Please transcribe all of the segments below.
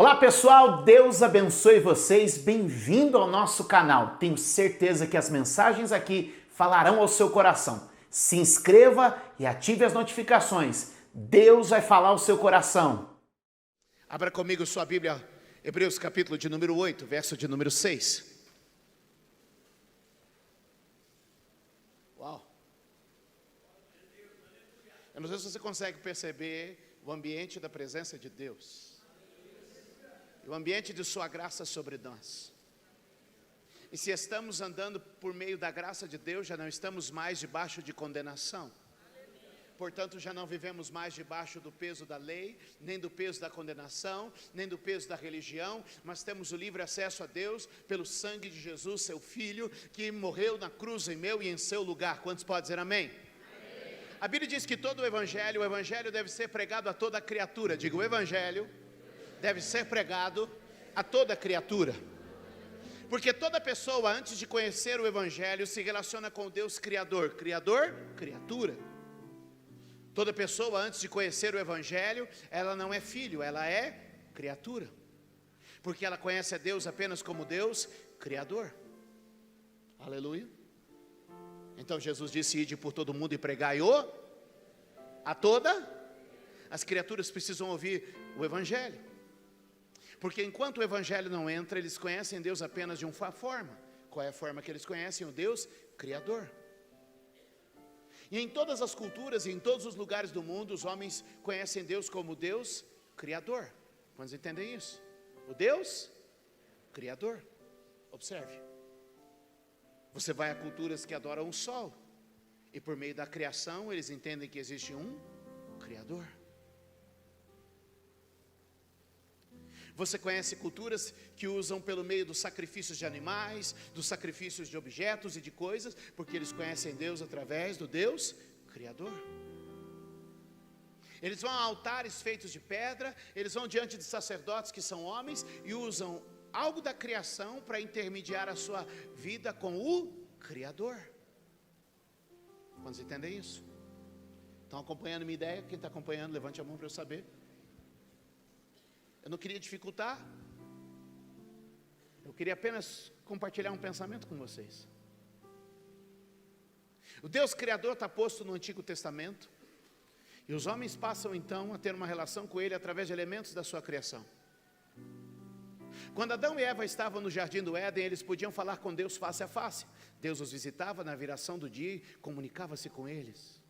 Olá pessoal, Deus abençoe vocês, bem-vindo ao nosso canal. Tenho certeza que as mensagens aqui falarão ao seu coração. Se inscreva e ative as notificações. Deus vai falar ao seu coração. Abra comigo sua Bíblia, Hebreus capítulo de número 8, verso de número 6. Uau! Eu não sei se você consegue perceber o ambiente da presença de Deus. E o ambiente de sua graça sobre nós. E se estamos andando por meio da graça de Deus, já não estamos mais debaixo de condenação. Portanto, já não vivemos mais debaixo do peso da lei, nem do peso da condenação, nem do peso da religião, mas temos o livre acesso a Deus pelo sangue de Jesus, seu Filho, que morreu na cruz em meu e em seu lugar. Quantos podem dizer amém? A Bíblia diz que todo o Evangelho deve ser pregado a toda criatura. Diga, o Evangelho deve ser pregado a toda criatura. Porque toda pessoa, antes de conhecer o Evangelho, se relaciona com o Deus Criador. Criador, criatura. Toda pessoa, antes de conhecer o Evangelho, ela não é filho, ela é criatura. Porque ela conhece a Deus apenas como Deus Criador. Aleluia. Então Jesus disse, ide por todo mundo e pregai-o a toda. As criaturas precisam ouvir o Evangelho. Porque enquanto o Evangelho não entra, eles conhecem Deus apenas de uma forma. Qual é a forma que eles conhecem? O Deus Criador. E em todas as culturas e em todos os lugares do mundo, os homens conhecem Deus como Deus Criador. Quantos entendem isso? O Deus Criador. Observe. Você vai a culturas que adoram o sol. E por meio da criação, eles entendem que existe um Criador. Você conhece culturas que usam pelo meio dos sacrifícios de animais, dos sacrifícios de objetos e de coisas, porque eles conhecem Deus através do Deus Criador. Eles vão a altares feitos de pedra, eles vão diante de sacerdotes que são homens e usam algo da criação para intermediar a sua vida com o Criador. Quantos entendem isso? Estão acompanhando minha ideia? Quem está acompanhando, levante a mão para eu saber. Eu não queria dificultar. Eu queria apenas compartilhar um pensamento com vocês. O Deus Criador está posto no Antigo Testamento. E os homens passam então a ter uma relação com Ele através de elementos da sua criação. Quando Adão e Eva estavam no jardim do Éden, eles podiam falar com Deus face a face. Deus os visitava na viração do dia e comunicava-se com eles.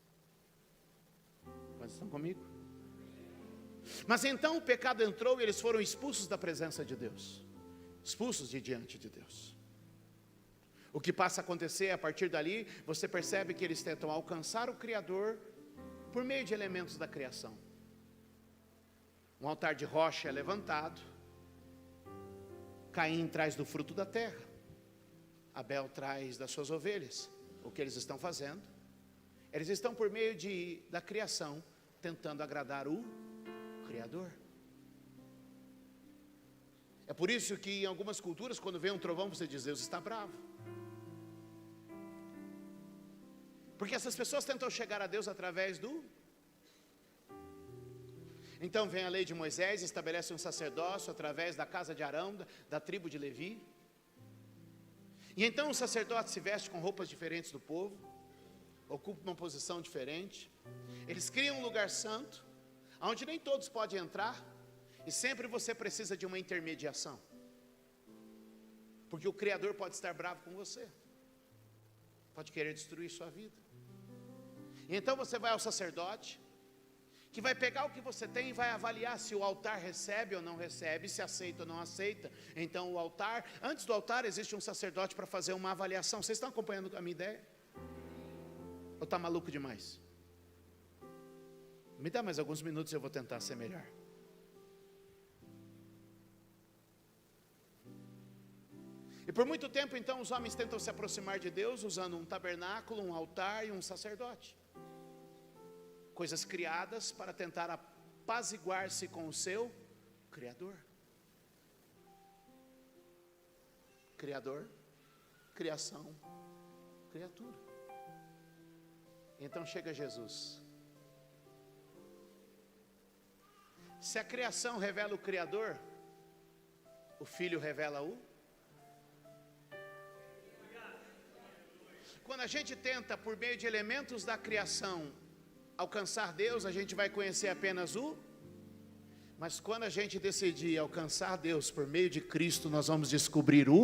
Quantos estão comigo? Mas então o pecado entrou e eles foram expulsos da presença de Deus. Expulsos de diante de Deus. O que passa a acontecer a partir dali, você percebe que eles tentam alcançar o Criador por meio de elementos da criação. Um altar de rocha é levantado. Caim traz do fruto da terra. Abel traz das suas ovelhas. O que eles estão fazendo? Eles estão por meio da criação, tentando agradar o Criador. É por isso que em algumas culturas, quando vem um trovão, você diz, Deus está bravo. Porque essas pessoas tentam chegar a Deus através do... Então vem a lei de Moisés, estabelece um sacerdócio através da casa de Arão, da tribo de Levi. E então o sacerdote se veste com roupas diferentes do povo, ocupa uma posição diferente. Eles criam um lugar santo, onde nem todos podem entrar, e sempre você precisa de uma intermediação. Porque o Criador pode estar bravo com você. Pode querer destruir sua vida. E então você vai ao sacerdote, que vai pegar o que você tem e vai avaliar se o altar recebe ou não recebe, se aceita ou não aceita. Então o altar, antes do altar existe um sacerdote para fazer uma avaliação. Vocês estão acompanhando a minha ideia? Ou está maluco demais? Me dá mais alguns minutos e eu vou tentar ser melhor. E por muito tempo então os homens tentam se aproximar de Deus usando um tabernáculo, um altar e um sacerdote. Coisas criadas para tentar apaziguar-se com o seu Criador. Criador, criação, criatura. Então chega Jesus. Se a criação revela o Criador, o Filho revela o. Quando a gente tenta, por meio de elementos da criação, alcançar Deus, a gente vai conhecer apenas o. Mas quando a gente decidir alcançar Deus por meio de Cristo, nós vamos descobrir o.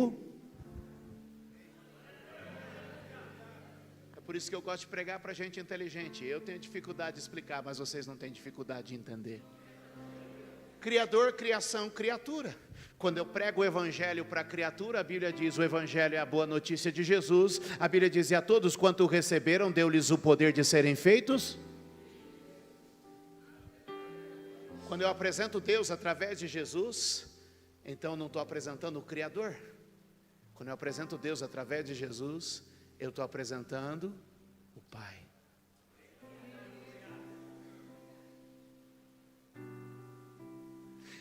É por isso que eu gosto de pregar para gente inteligente. Eu tenho dificuldade de explicar, mas vocês não têm dificuldade de entender. Criador, criação, criatura. Quando eu prego o evangelho para a criatura, a Bíblia diz, o evangelho é a boa notícia de Jesus. A Bíblia diz, e a todos quanto o receberam, deu-lhes o poder de serem feitos. Quando eu apresento Deus através de Jesus, então não estou apresentando o Criador. Quando eu apresento Deus através de Jesus, eu estou apresentando o Pai.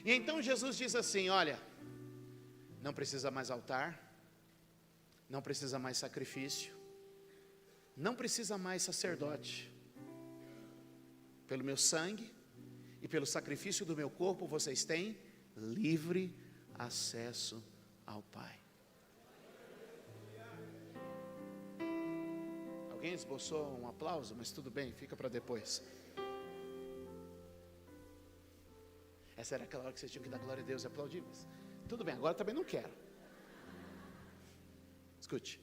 E então Jesus diz assim, olha, não precisa mais altar, não precisa mais sacrifício, não precisa mais sacerdote. Pelo meu sangue e pelo sacrifício do meu corpo, vocês têm livre acesso ao Pai. Alguém esboçou um aplauso, mas tudo bem, fica para depois. Essa era aquela hora que vocês tinham que dar glória a Deus e aplaudir, mas tudo bem, agora também não quero. Escute.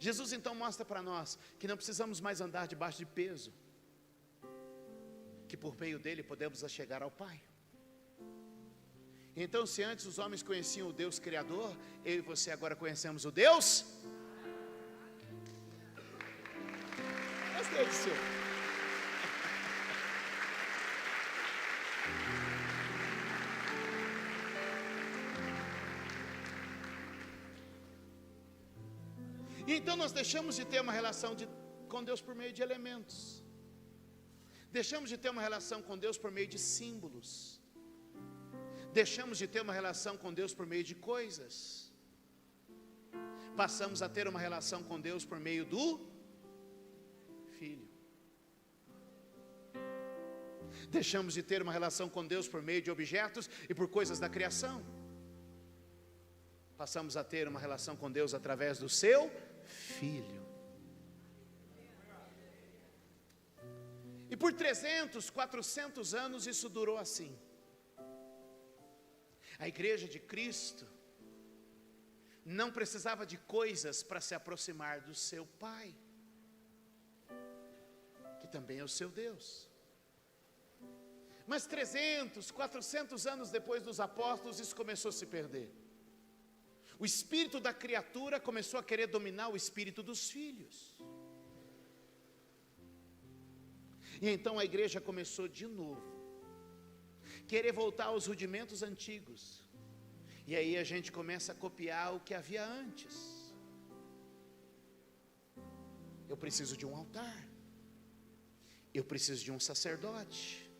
Jesus então mostra para nós que não precisamos mais andar debaixo de peso, que por meio dele podemos chegar ao Pai. Então, se antes os homens conheciam o Deus Criador, eu e você agora conhecemos o Deus. Gostei disso. Então nós deixamos de ter uma relação com Deus por meio de elementos. Deixamos de ter uma relação com Deus por meio de símbolos. Deixamos de ter uma relação com Deus por meio de coisas. Passamos a ter uma relação com Deus por meio do Filho. Deixamos de ter uma relação com Deus por meio de objetos e por coisas da criação. Passamos a ter uma relação com Deus através do seu Filho. E por 300, 400 anos isso durou assim. A igreja de Cristo não precisava de coisas para se aproximar do seu Pai, que também é o seu Deus. Mas 300, 400 anos depois dos apóstolos, isso começou a se perder. O espírito da criatura começou a querer dominar o espírito dos filhos. E então a igreja começou de novo querer voltar aos rudimentos antigos. E aí a gente começa a copiar o que havia antes. Eu preciso de um altar. Eu preciso de um sacerdote.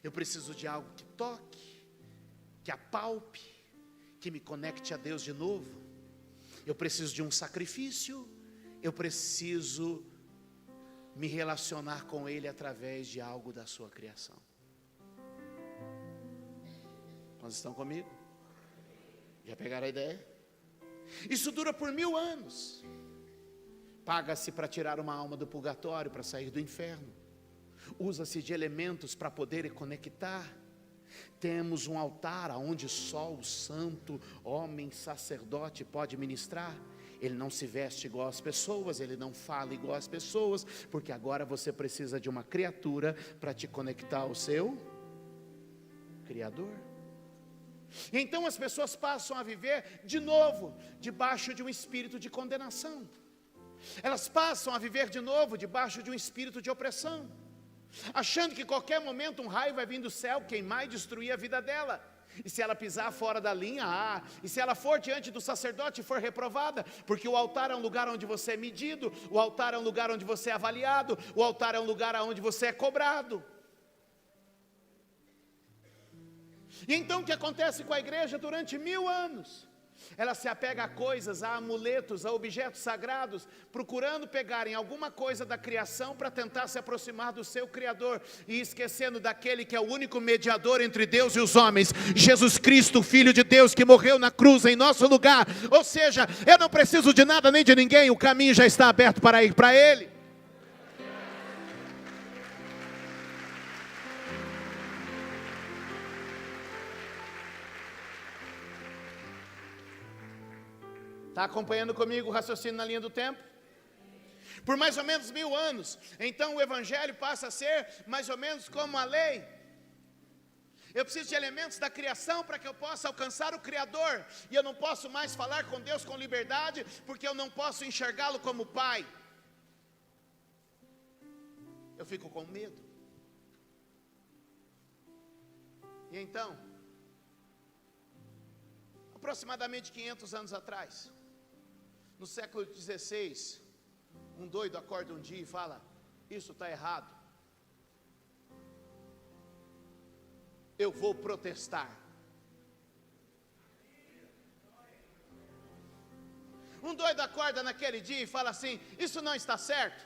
Eu preciso de algo que toque, que apalpe, que me conecte a Deus de novo. Eu preciso de um sacrifício. Eu preciso me relacionar com Ele através de algo da sua criação. Vocês estão comigo? Já pegaram a ideia? Isso dura por 1000 anos. Paga-se para tirar uma alma do purgatório, para sair do inferno. Usa-se de elementos para poder conectar. Temos um altar onde só o santo homem sacerdote pode ministrar. Ele não se veste igual às pessoas, ele não fala igual às pessoas, porque agora você precisa de uma criatura para te conectar ao seu Criador. Então as pessoas passam a viver de novo debaixo de um espírito de condenação. Elas passam a viver de novo debaixo de um espírito de opressão, achando que qualquer momento um raio vai vir do céu, queimar e destruir a vida dela. E se ela pisar fora da linha, e se ela for diante do sacerdote e for reprovada, porque o altar é um lugar onde você é medido, o altar é um lugar onde você é avaliado, o altar é um lugar onde você é cobrado. E então o que acontece com a igreja durante 1000 anos? ela se apega a coisas, a amuletos, a objetos sagrados, procurando pegarem alguma coisa da criação para tentar se aproximar do seu Criador, e esquecendo daquele que é o único mediador entre Deus e os homens, Jesus Cristo, Filho de Deus, que morreu na cruz em nosso lugar. Ou seja, eu não preciso de nada nem de ninguém, o caminho já está aberto para ir para Ele. Está acompanhando comigo o raciocínio na linha do tempo? Por mais ou menos 1000 anos, então o Evangelho passa a ser mais ou menos como a lei. Eu preciso de elementos da criação para que eu possa alcançar o Criador. E eu não posso mais falar com Deus com liberdade, porque eu não posso enxergá-lo como Pai. Eu fico com medo. E então, aproximadamente 500 anos atrás, no século XVI, um doido acorda um dia e fala: isso está errado, eu vou protestar. Um doido acorda naquele dia e fala assim: isso não está certo.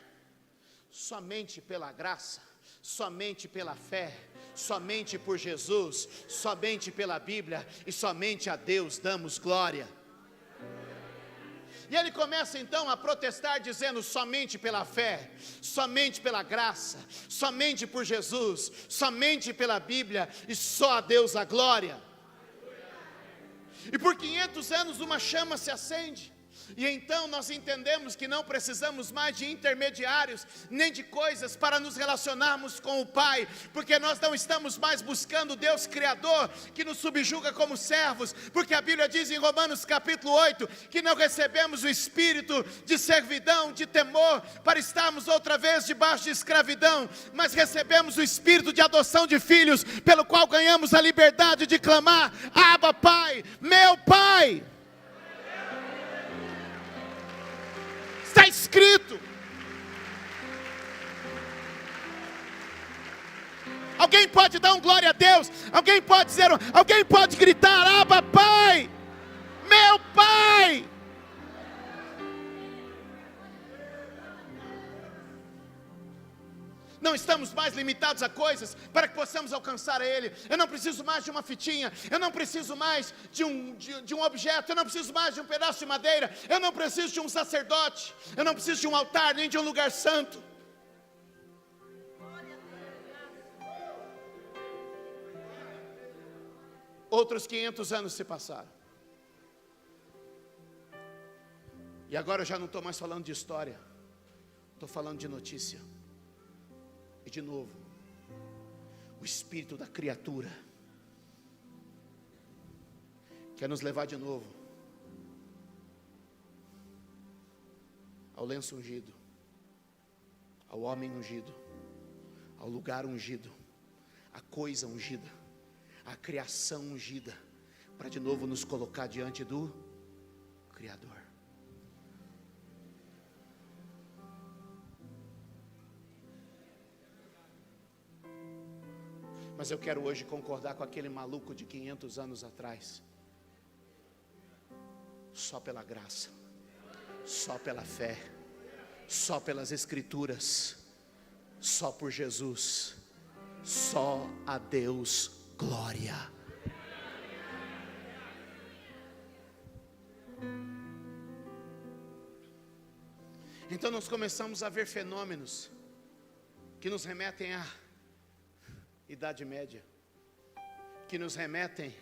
Somente pela graça, somente pela fé, somente por Jesus, somente pela Bíblia e somente a Deus damos glória. E ele começa então a protestar dizendo: somente pela fé, somente pela graça, somente por Jesus, somente pela Bíblia e só a Deus a glória. E por 500 anos uma chama se acende. E então nós entendemos que não precisamos mais de intermediários, nem de coisas para nos relacionarmos com o Pai, porque nós não estamos mais buscando Deus Criador, que nos subjuga como servos, porque a Bíblia diz em Romanos capítulo 8, que não recebemos o espírito de servidão, de temor, para estarmos outra vez debaixo de escravidão, mas recebemos o espírito de adoção de filhos, pelo qual ganhamos a liberdade de clamar: Abba Pai, meu Pai. Está escrito. Alguém pode dar um glória a Deus? Alguém pode dizer, alguém pode gritar: Abba Pai, meu Pai. Não estamos mais limitados a coisas para que possamos alcançar a Ele. Eu não preciso mais de uma fitinha, eu não preciso mais de um objeto, eu não preciso mais de um pedaço de madeira, eu não preciso de um sacerdote, eu não preciso de um altar, nem de um lugar santo. Outros 500 anos se passaram. E agora eu já não estou mais falando de história, estou falando de notícia. E de novo, o espírito da criatura quer nos levar de novo ao lenço ungido, ao homem ungido, ao lugar ungido, à coisa ungida, à criação ungida, para de novo nos colocar diante do Criador. Mas eu quero hoje concordar com aquele maluco de 500 anos atrás. Só pela graça, só pela fé, só pelas Escrituras, só por Jesus, só a Deus glória. Então nós começamos a ver fenômenos que nos remetem à Idade Média, que nos remetem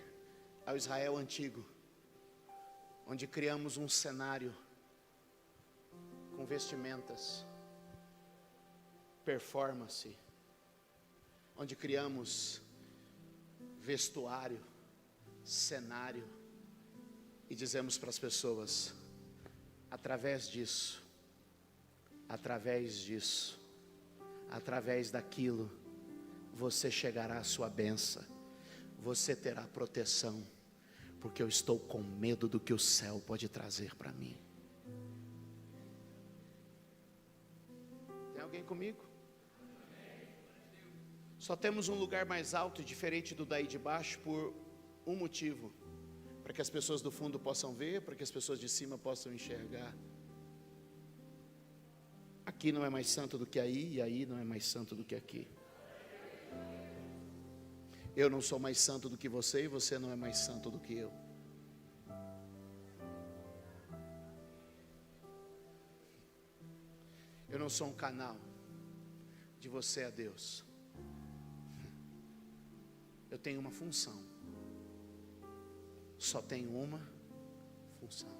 ao Israel antigo, onde criamos um cenário com vestimentas, performance, onde criamos vestuário, cenário, e dizemos para as pessoas: através disso, através daquilo, você chegará à sua bênção, você terá proteção, porque eu estou com medo do que o céu pode trazer para mim. Tem alguém comigo? Só temos um lugar mais alto e diferente do daí de baixo por um motivo: para que as pessoas do fundo possam ver, para que as pessoas de cima possam enxergar. Aqui não é mais santo do que aí, e aí não é mais santo do que aqui. Eu não sou mais santo do que você, e você não é mais santo do que eu. Eu não sou um canal de você a Deus. Eu tenho uma função. Só tenho uma função.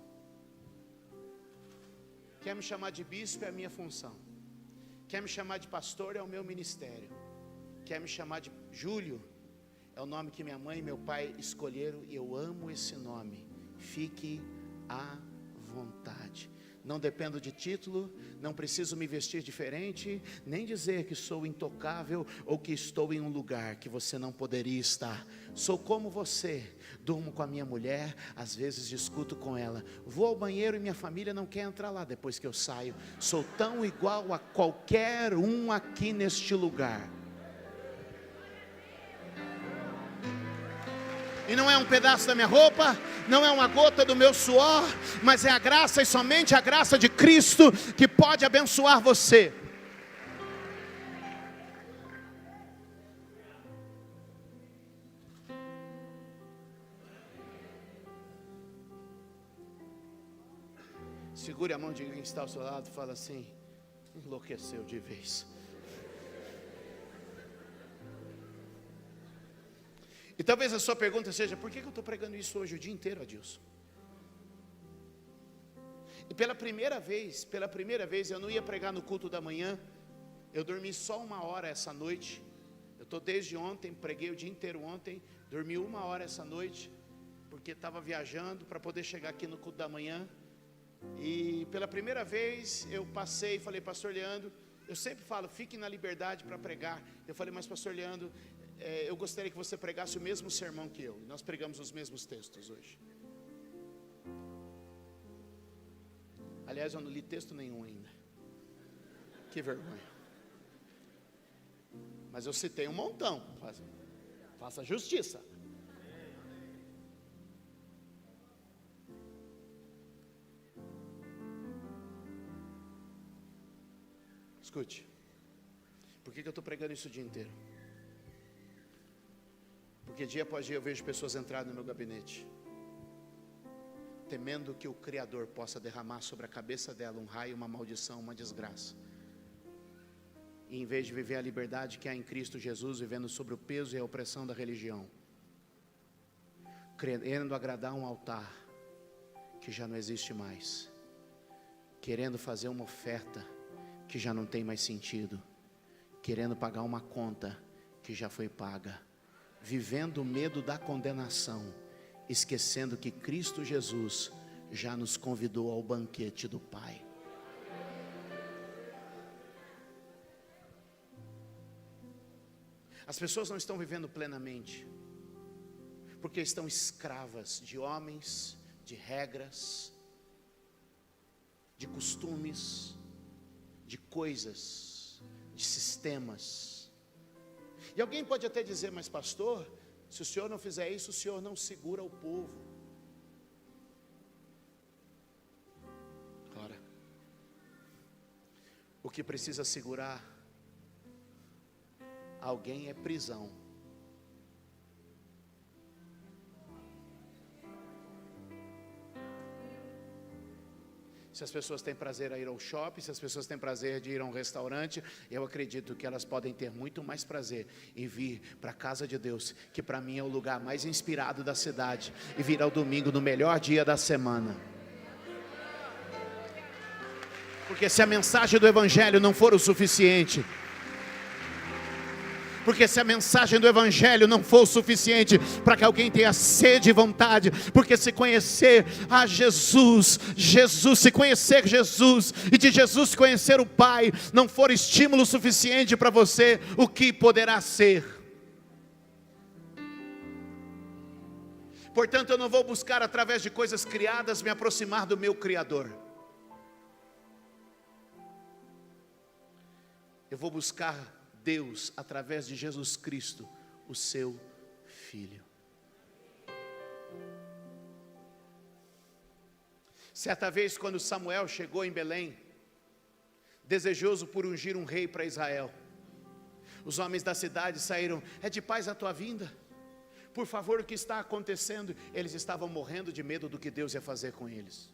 Quer me chamar de bispo, é a minha função. Quer me chamar de pastor, é o meu ministério. Quer me chamar de Júlio, é o nome que minha mãe e meu pai escolheram, e eu amo esse nome. Fique à vontade. Não dependo de título, não preciso me vestir diferente, nem dizer que sou intocável ou que estou em um lugar que você não poderia estar. Sou como você, durmo com a minha mulher, às vezes discuto com ela, vou ao banheiro e minha família não quer entrar lá depois que eu saio. Sou tão igual a qualquer um aqui neste lugar. E não é um pedaço da minha roupa, não é uma gota do meu suor, mas é a graça e somente a graça de Cristo que pode abençoar você. Segure a mão de quem está ao seu lado e fala assim: enlouqueceu de vez. E talvez a sua pergunta seja: por que eu estou pregando isso hoje o dia inteiro, Adilson? E pela primeira vez eu não ia pregar no culto da manhã. Eu dormi só 1 hora essa noite. Eu estou desde ontem, preguei o dia inteiro ontem, dormi 1 hora essa noite, porque estava viajando para poder chegar aqui no culto da manhã. E pela primeira vez eu passei e falei: pastor Leandro, eu sempre falo, fique na liberdade para pregar. Eu falei: mas pastor Leandro, eu gostaria que você pregasse o mesmo sermão que eu. E nós pregamos os mesmos textos hoje. Aliás, eu não li texto nenhum ainda. Que vergonha. Mas eu citei um montão. Faça justiça. Escute. Por que eu estou pregando isso o dia inteiro? Porque dia após dia eu vejo pessoas entrarem no meu gabinete, temendo que o Criador possa derramar sobre a cabeça dela um raio, uma maldição, uma desgraça. E em vez de viver a liberdade que há em Cristo Jesus, vivendo sobre o peso e a opressão da religião, querendo agradar um altar que já não existe mais, querendo fazer uma oferta que já não tem mais sentido, querendo pagar uma conta que já foi paga, vivendo o medo da condenação, esquecendo que Cristo Jesus já nos convidou ao banquete do Pai. As pessoas não estão vivendo plenamente, porque estão escravas de homens, de regras, de costumes, de coisas, de sistemas. E alguém pode até dizer: mas pastor, se o senhor não fizer isso, o senhor não segura o povo. Ora, o que precisa segurar alguém é prisão. Se as pessoas têm prazer a ir ao shopping, se as pessoas têm prazer de ir a um restaurante, eu acredito que elas podem ter muito mais prazer em vir para a casa de Deus, que para mim é o lugar mais inspirado da cidade, e vir ao domingo no melhor dia da semana. Porque se a mensagem do Evangelho não for o suficiente, porque se a mensagem do Evangelho não for o suficiente para que alguém tenha sede e vontade, porque se conhecer a Jesus, se conhecer Jesus, e de Jesus conhecer o Pai, não for estímulo suficiente para você, o que poderá ser? Portanto, eu não vou buscar através de coisas criadas me aproximar do meu Criador. Eu vou buscar Deus através de Jesus Cristo, o seu Filho. Certa vez, quando Samuel chegou em Belém, desejoso por ungir um rei para Israel, os homens da cidade saíram: é de paz a tua vinda? Por favor, o que está acontecendo? Eles estavam morrendo de medo do que Deus ia fazer com eles.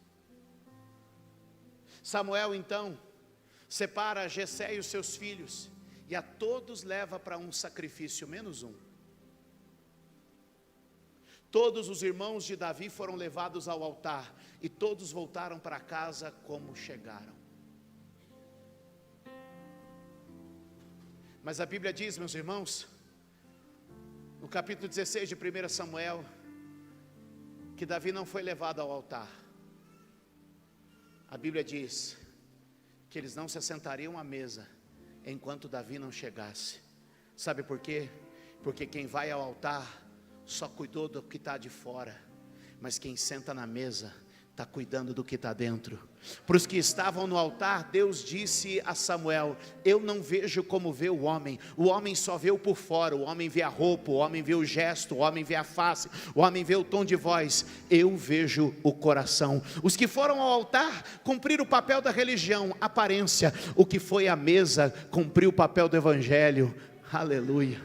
Samuel então separa Jessé e os seus filhos, e a todos leva para um sacrifício, menos um. Todos os irmãos de Davi foram levados ao altar, e todos voltaram para casa como chegaram. Mas a Bíblia diz, meus irmãos, no capítulo 16 de 1 Samuel, que Davi não foi levado ao altar. A Bíblia diz que eles não se assentariam à mesa enquanto Davi não chegasse. Sabe por quê? Porque quem vai ao altar só cuidou do que está de fora, mas quem senta na mesa está cuidando do que está dentro. Para os que estavam no altar, Deus disse a Samuel: eu não vejo como vê o homem só vê o por fora, o homem vê a roupa, o homem vê o gesto, o homem vê a face, o homem vê o tom de voz, eu vejo o coração. Os que foram ao altar cumpriram o papel da religião, aparência. O que foi à mesa cumpriu o papel do evangelho. Aleluia.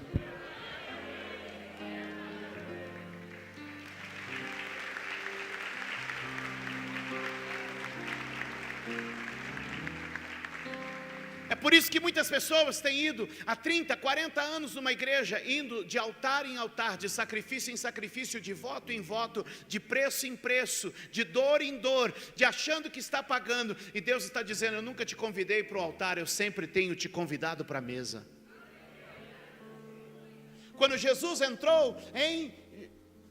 É por isso que muitas pessoas têm ido há 30, 40 anos numa igreja, indo de altar em altar, de sacrifício em sacrifício, de voto em voto, de preço em preço, de dor em dor, de achando que está pagando, e Deus está dizendo: eu nunca te convidei para o altar, eu sempre tenho te convidado para a mesa. Quando Jesus entrou em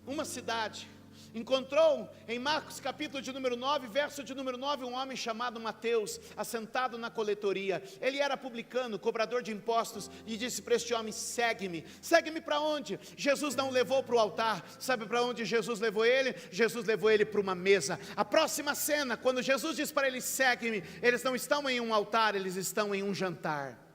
uma cidade, encontrou em Marcos capítulo de número 9, verso de número 9, um homem chamado Mateus, assentado na coletoria. Ele era publicano, cobrador de impostos, e disse para este homem: segue-me. Segue-me para onde? Jesus não o levou para o altar. Sabe para onde Jesus levou ele? Jesus levou ele para uma mesa. A próxima cena, quando Jesus diz para ele: segue-me, eles não estão em um altar, eles estão em um jantar.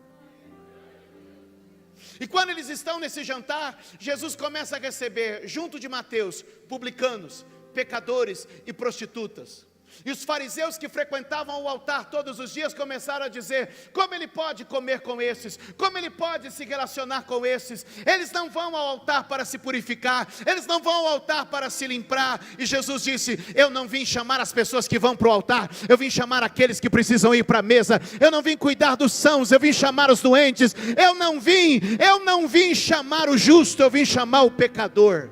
E quando eles estão nesse jantar, Jesus começa a receber, junto de Mateus, publicanos, pecadores e prostitutas. E os fariseus que frequentavam o altar todos os dias começaram a dizer: como ele pode comer com esses? Como ele pode se relacionar com esses? Eles não vão ao altar para se purificar, eles não vão ao altar para se limpar. E Jesus disse: eu não vim chamar as pessoas que vão para o altar, eu vim chamar aqueles que precisam ir para a mesa. Eu não vim cuidar dos sãos, eu vim chamar os doentes. Eu não vim chamar o justo, eu vim chamar o pecador.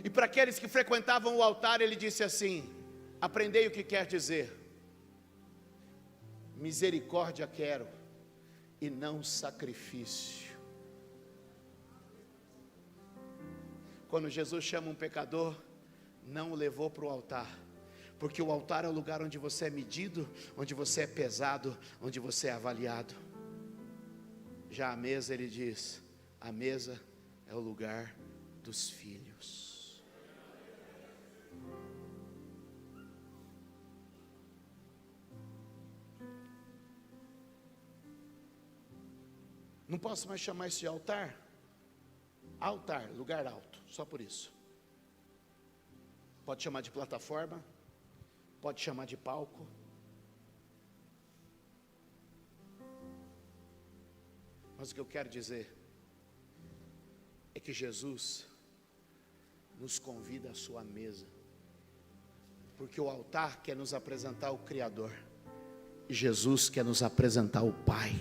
E para aqueles que frequentavam o altar, ele disse assim: aprendei o que quer dizer: misericórdia quero, e não sacrifício. Quando Jesus chama um pecador, não o levou para o altar, porque o altar é o lugar onde você é medido, onde você é pesado, onde você é avaliado. Já a mesa, ele diz: a mesa é o lugar dos filhos. Não posso mais chamar isso de altar? Altar, lugar alto, só por isso. Pode chamar de plataforma, pode chamar de palco. Mas o que eu quero dizer é que Jesus nos convida à sua mesa, porque o altar quer nos apresentar o Criador, e Jesus quer nos apresentar o Pai.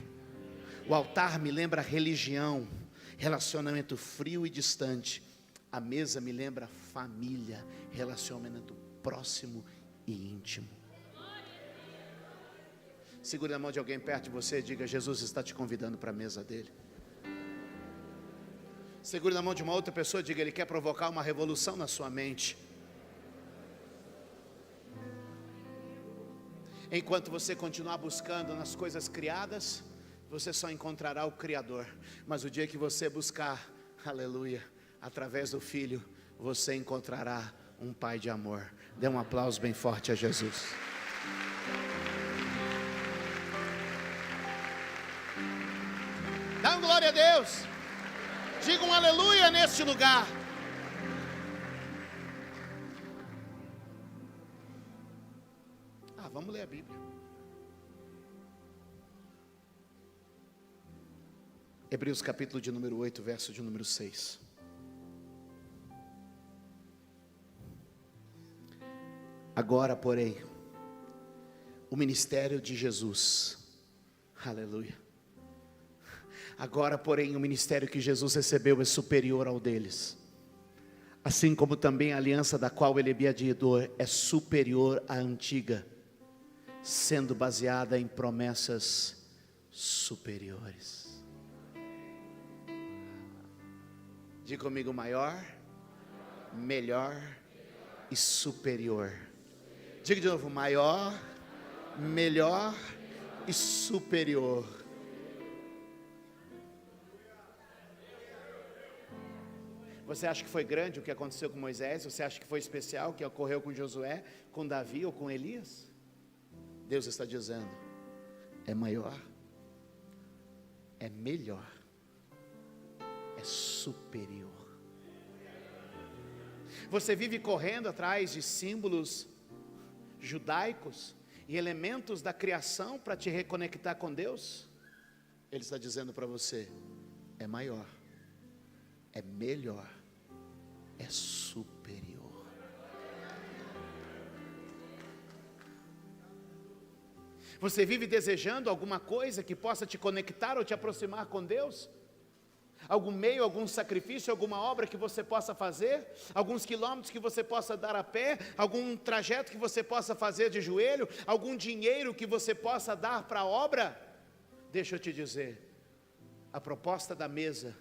O altar me lembra religião, relacionamento frio e distante. A mesa me lembra família, relacionamento próximo e íntimo. Segure a mão de alguém perto de você e diga: Jesus está te convidando para a mesa dele. Segure na mão de uma outra pessoa e diga: ele quer provocar uma revolução na sua mente. Enquanto você continuar buscando nas coisas criadas, você só encontrará o Criador. Mas o dia que você buscar, aleluia, através do Filho, você encontrará um Pai de amor. Dê um aplauso bem forte a Jesus. Dá uma glória a Deus. Diga um aleluia neste lugar. Vamos ler a Bíblia. Hebreus capítulo de número 8, verso de número 6. Agora, porém, o ministério de Jesus, aleluia. Agora, porém, o ministério que Jesus recebeu é superior ao deles. Assim como também a aliança da qual ele é mediador é superior à antiga, sendo baseada em promessas superiores. Diga comigo: maior, melhor e superior. Diga de novo: maior, melhor e superior. Você acha que foi grande o que aconteceu com Moisés? Você acha que foi especial o que ocorreu com Josué, com Davi ou com Elias? Deus está dizendo: é maior, é melhor, é superior. Você vive correndo atrás de símbolos judaicos e elementos da criação para te reconectar com Deus? Ele está dizendo para você: é maior, é melhor, é superior. Você vive desejando alguma coisa que possa te conectar ou te aproximar com Deus? Algum meio, algum sacrifício, alguma obra que você possa fazer? Alguns quilômetros que você possa dar a pé? Algum trajeto que você possa fazer de joelho? Algum dinheiro que você possa dar para a obra? Deixa eu te dizer, a proposta da mesa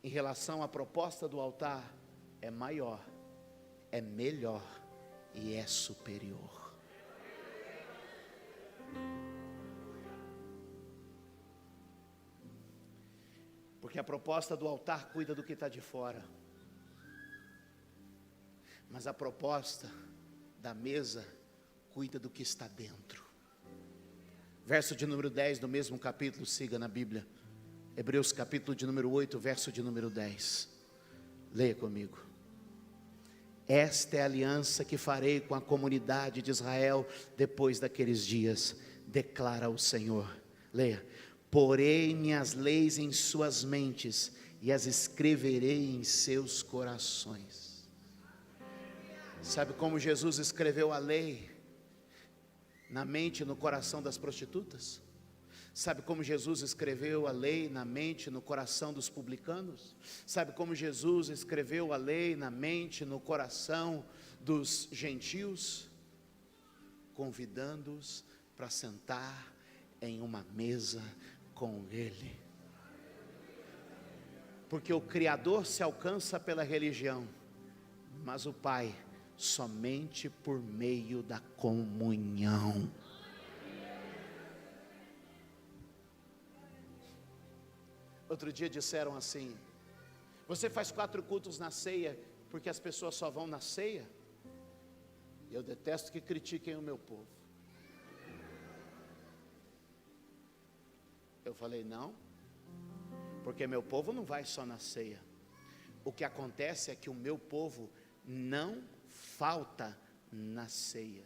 em relação à proposta do altar é maior, é melhor e é superior. Porque a proposta do altar cuida do que está de fora, mas a proposta da mesa cuida do que está dentro. Verso de número 10 do mesmo capítulo, siga na Bíblia. Hebreus capítulo de número 8, verso de número 10. Leia comigo. Esta é a aliança que farei com a comunidade de Israel depois daqueles dias, declara o Senhor. Leia. Porei minhas leis em suas mentes e as escreverei em seus corações. Sabe como Jesus escreveu a lei na mente e no coração das prostitutas? Sabe como Jesus escreveu a lei na mente e no coração dos publicanos? Sabe como Jesus escreveu a lei na mente e no coração dos gentios? Convidando-os para sentar em uma mesa com Ele. Porque o Criador se alcança pela religião, mas o Pai somente por meio da comunhão. Outro dia disseram assim: você faz 4 cultos na ceia porque as pessoas só vão na ceia? Eu detesto que critiquem o meu povo. Eu falei: não, porque meu povo não vai só na ceia. O que acontece é que o meu povo não falta na ceia.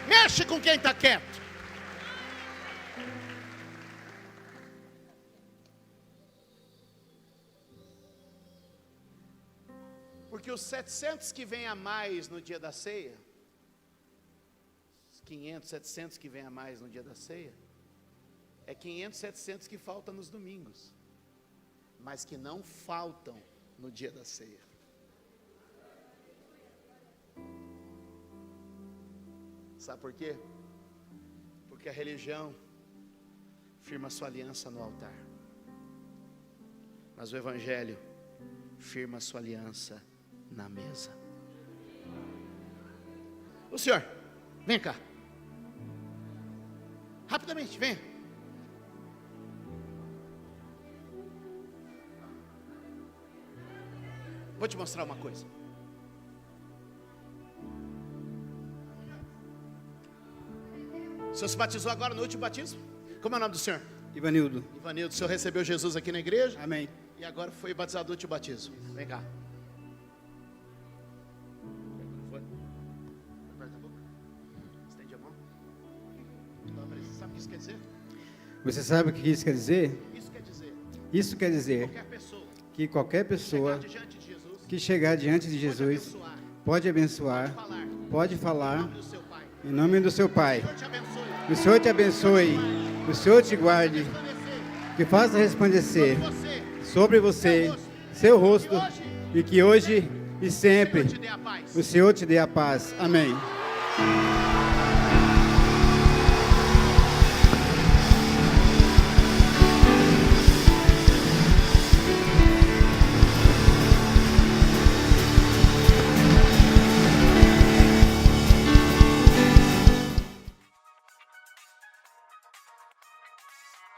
Mexe com quem está quieto. Porque os 700 que vêm a mais no dia da ceia, os 500, 700 que vêm a mais no dia da ceia, é 500, 700 que faltam nos domingos, mas que não faltam no dia da ceia. Sabe por quê? Porque a religião firma sua aliança no altar, mas o Evangelho firma sua aliança na mesa. O senhor, vem cá, rapidamente, vem. Vou te mostrar uma coisa. O senhor se batizou agora no último batismo? Como é o nome do senhor? Ivanildo. Ivanildo, o senhor recebeu Jesus aqui na igreja? Amém. E agora foi batizado no último batismo. Vem cá. Foi? Aperta a boca. Estende a mão. Você sabe o que isso quer dizer? Você sabe o que isso quer dizer? Isso quer dizer Isso quer dizer qualquer pessoa que qualquer pessoa chegar diante de Jesus que chegar diante de Jesus pode abençoar, pode falar do seu Pai. em nome do seu Pai. Deus te abençoe. Que o Senhor te abençoe, que o Senhor te guarde, que faça resplandecer Você, sobre você seu rosto e que hoje e sempre te dê a paz. o Senhor te dê a paz. Amém.